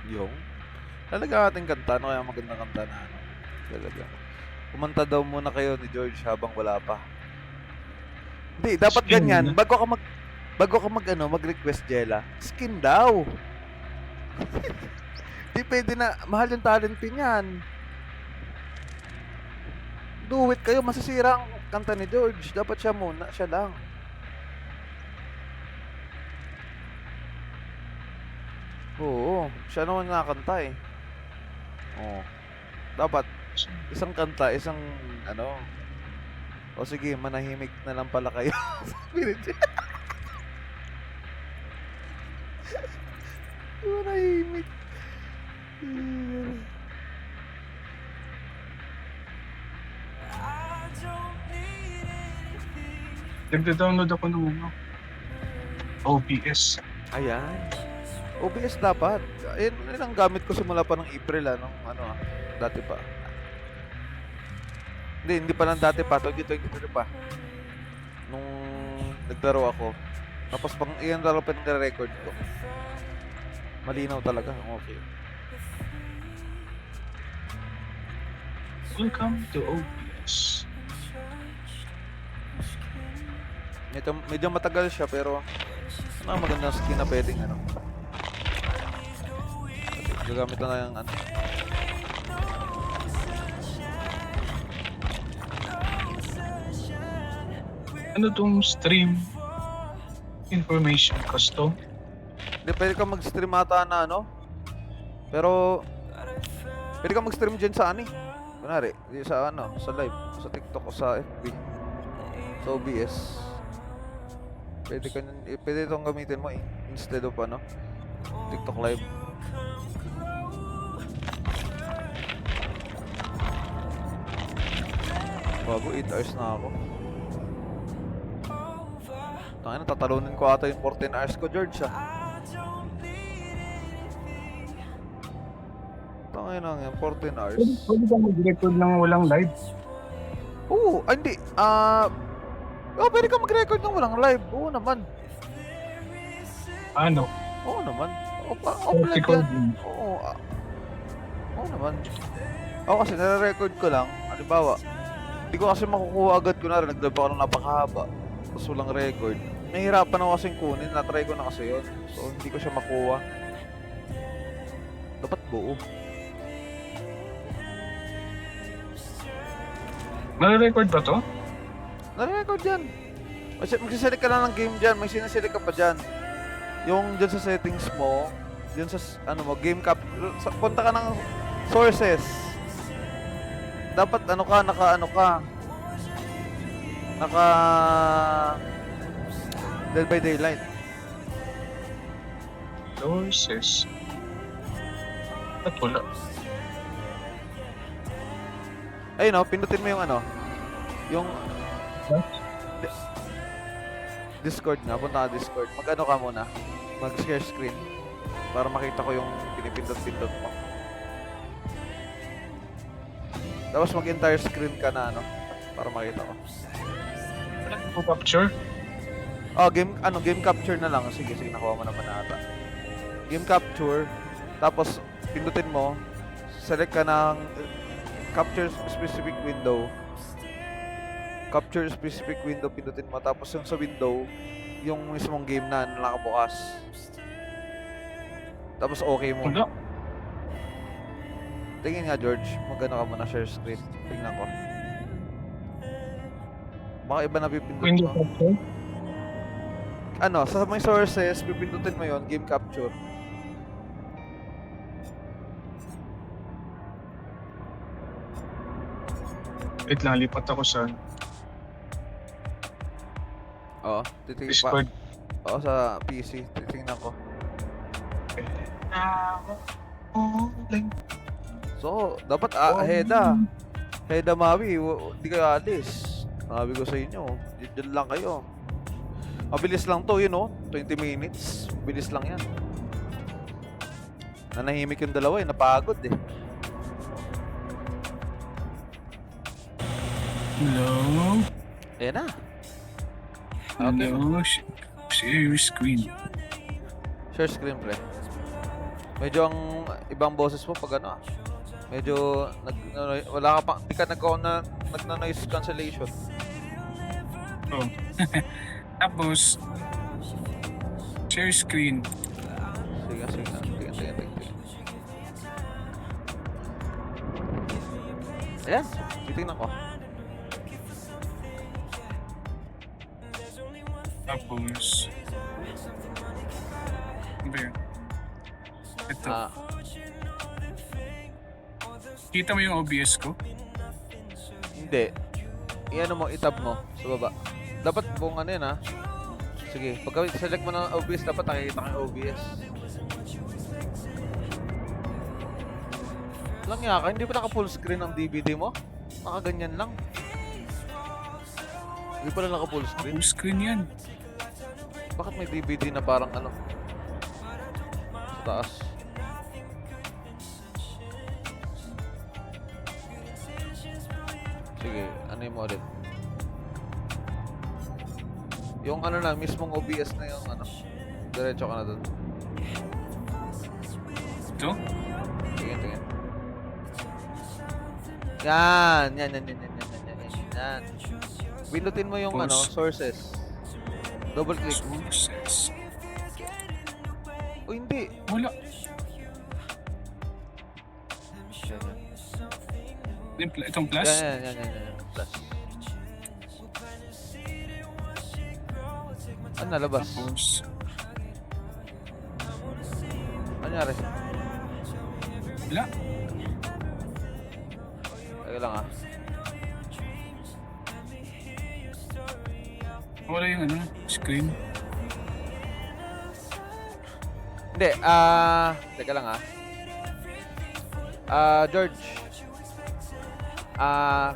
Yung talaga ating kanta, kaya magandang kanta na talaga. Kumanta daw muna kayo ni George habang wala pa. Hindi, dapat Skin. ganyan. Bago ka mag-request Jella, skin daw. Di pwede na, mahal yung talent pin yan. Do it kayo, masisira ang kanta ni George. Dapat siya muna, siya lang. Oo, siya naman nakakanta eh. Oo. Dapat isang kanta, isang o sige, manahimik na lang pala kayo. Sabi ni Jen. Manahimik. Nagda-download ako ng OBS. Ayan. OBS dapat. Ayun ang gamit ko simula pa ng April dati pa. Hindi pa lang dati pa, 2023 pa. Nung naglaro ako. Tapos pang iyan laro pa nagre-record ko. Malinaw talaga, okay. Welcome to OBS. Medyo matagal siya pero magandang skin na pwedeng gagamit na yung Ano tong stream information custom? Hindi, pwede ka mag-stream ata na ano. Pero, pwede ka mag-stream dyan sa ano eh. Kunwari, di sa ano, sa live, sa TikTok o sa FB. Sa OBS. Pwede itong gamitin mo eh. Instead of ano, TikTok live. Bago, 8 hours na ako. Tangina, tatalunin ko ata yung 14 hours ko, George ah. Tangina nga, 14 hours. Pwede ba mag-record ng walang live? Oo, ay hindi. Pwede ka mag-record ng walang live. Oo naman. Ano? Oo naman. Offline yan. Recording. Oo naman. Ako kasi nare-record ko lang. Halimbawa, hindi ko kasi makukuha agad. Kunwari, nag-live ako ng napakahaba. Tapos walang record. Nahihirapan ako kasing kunin. Na-try ko na kasi yun. So, hindi ko siya makuha. Dapat buo. Nare-record ba to? Nare-record yan. Magsiselect ka lang ng game dyan. May sinaselect ka pa dyan. Yung dyan sa settings mo, dyan sa ano mo, game cap, punta ka ng sources. Dapat ano ka, naka Dead by Daylight. Sources. At wala. Ayun o, pindutin mo yung ano, yung Discord nga, punta ka Discord. Mag-ano ka muna, mag-share screen para makita ko yung pinipindot-pindot mo. Tapos mag-entire screen ka na ano, para makita ko. Wala po capture? Oh, game capture na lang. Sige, nakuha mo naman ata. Game capture, tapos pindutin mo, select ka ng capture specific window. Capture specific window, pindutin mo. Tapos yung sa window, yung mismong game na nakabukas. Tapos okay mo. Wala. Tingin nga, George. Magano ka muna, share screen. Tingnan ko. Baka iba na pipindot Window mo. capture? Ano, sa may sources, pipindutin mo yon, game capture. Wait lang, lipat ako sa Oo, titingin pa. Discord. Oo, sa PC. Titingnan ko. So, dapat Heda. Heda Maui, hindi kayo alis. Sabi ko sa inyo, dyan lang kayo. Mabilis lang to, yun oh. 20 minutes. Bilis lang yan. Nanahimik yung dalawa eh, napagod eh. Hello? Ayan na. Okay. Hello? Share your screen. Share screen, pre. Medyo ang ibang boses mo pag ano ah. Medyo wala ka pa, hindi ka nagno-noise cancellation. Oh. Tapos, share screen. Sige. Tingnan. Ayan, titingnan ko. Tapos, ano ba yun? Ito. Kita mo yung OBS ko? Hindi. Iyan mo, itab mo sa baba. Dapat buong ano yun ha. Sige, pagka select mo ng OBS, dapat nakikita ka yung OBS. Lang nga ka, hindi pa naka full screen ang DVD mo? Nakaganyan lang. Hindi pala naka full screen. Full screen yan. Bakit may DVD na parang ano? Sa taas. Sige, ano yung ulit? Yung ano na, mismong OBS na yung ano. Diretso ka na dun. Ito? Tingin. Yan. Pindutin mo yung ano, sources. Double click. Sources. O hindi. Wala. Itong plus? Yan. Plus. Ano nalabas? Tapos, Ano nangyari? wala. Teka lang ah. Wala yung ano, screen. Hindi, teka lang ah. George.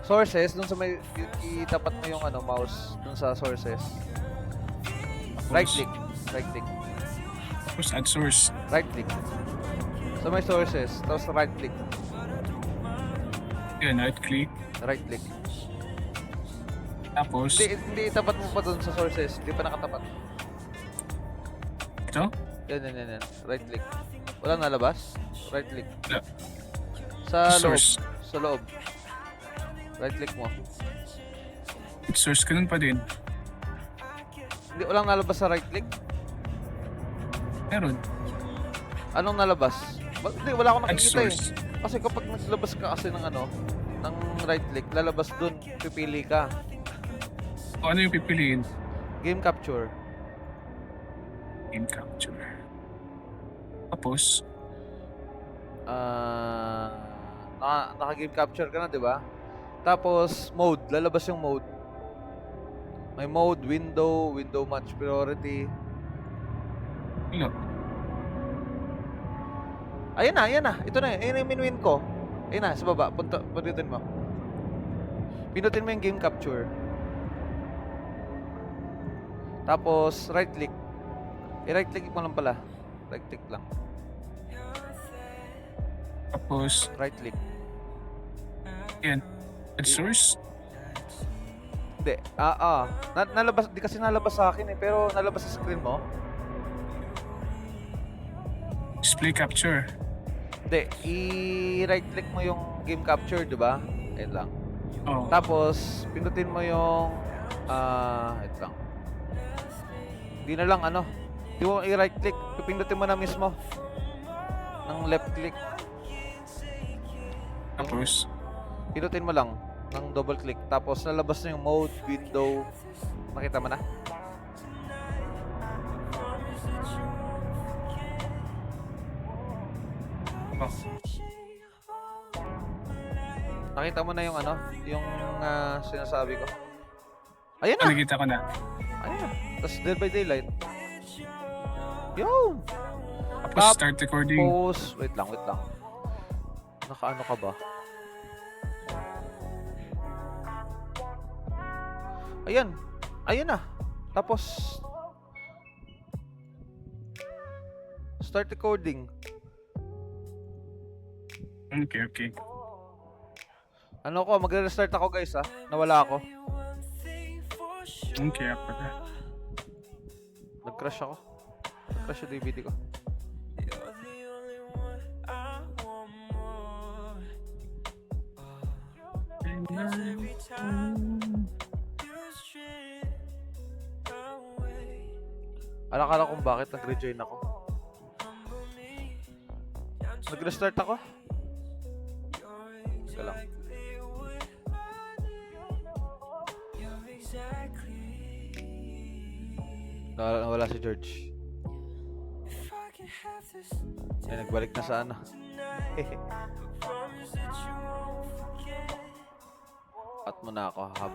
Sources, dun sa may, itapat mo yung ano, mouse dun sa sources. Right click. Right click. Tapos add source. Right click. So may sources, tapos right click. Yan, right click. Right click. Tapos, Hindi itapat mo pa dun sa sources. Hindi pa nakatapat. ito. Yan. Right click. Walang nalabas? Right click. Wala. Sa loob. Source. Sa loob. Right click mo. Source ganun pa din. Hindi, walang nalabas sa right click? Meron. Anong nalabas? Hindi, wala akong Add nakikita eh. source. Kasi kapag naglabas ka kasi ng ano, ng right click, lalabas dun, pipili ka. O ano yung pipiliin? Game capture. Game capture. Tapos, Naka-game capture ka na, di ba? Tapos, mode. Lalabas yung mode. May mode, window match priority. wala. Ayan na. Ito na, ayan na yung min-win ko. Ayan na, sa baba. Pundutin mo. Pinutin mo yung game capture. Tapos, right click. I-right click mo lang pala. Right click lang. Tapos, Right click. yan. Add source. Hindi. Nalabas, di kasi nalabas sa akin eh. Pero nalabas sa screen mo. Display capture. Hindi. I-right click mo yung game capture, di ba? Ayan lang. Oh, Tapos, pindutin mo yung... ito lang. Hindi na lang, ano. Di mo i-right click. Pindutin mo na mismo. Ng left click. tapos, Pindutin mo lang. Ng double click. Tapos, lalabas na yung mode, window. Nakita mo na? oh, Nakita mo na yung ano? Yung sinasabi ko. Ayan na! nakikita ko na. Ayan na. Tapos, Dead by Daylight. Yun! Tapos, start recording. Tapos, wait lang. Nakaano ka ba? Ayan na. Tapos, start recording. Okay. Ano ko, magre-restart ako guys Nawala ako. Okay, pala. Nag-crash ako. Nag-crash yung DVD ko. Alakala kung bakit nag-rejoin ako. Nag-restart ako. Teka lang. Nawala si George. Ay, nagbalik na sa ano. At mo na ako habang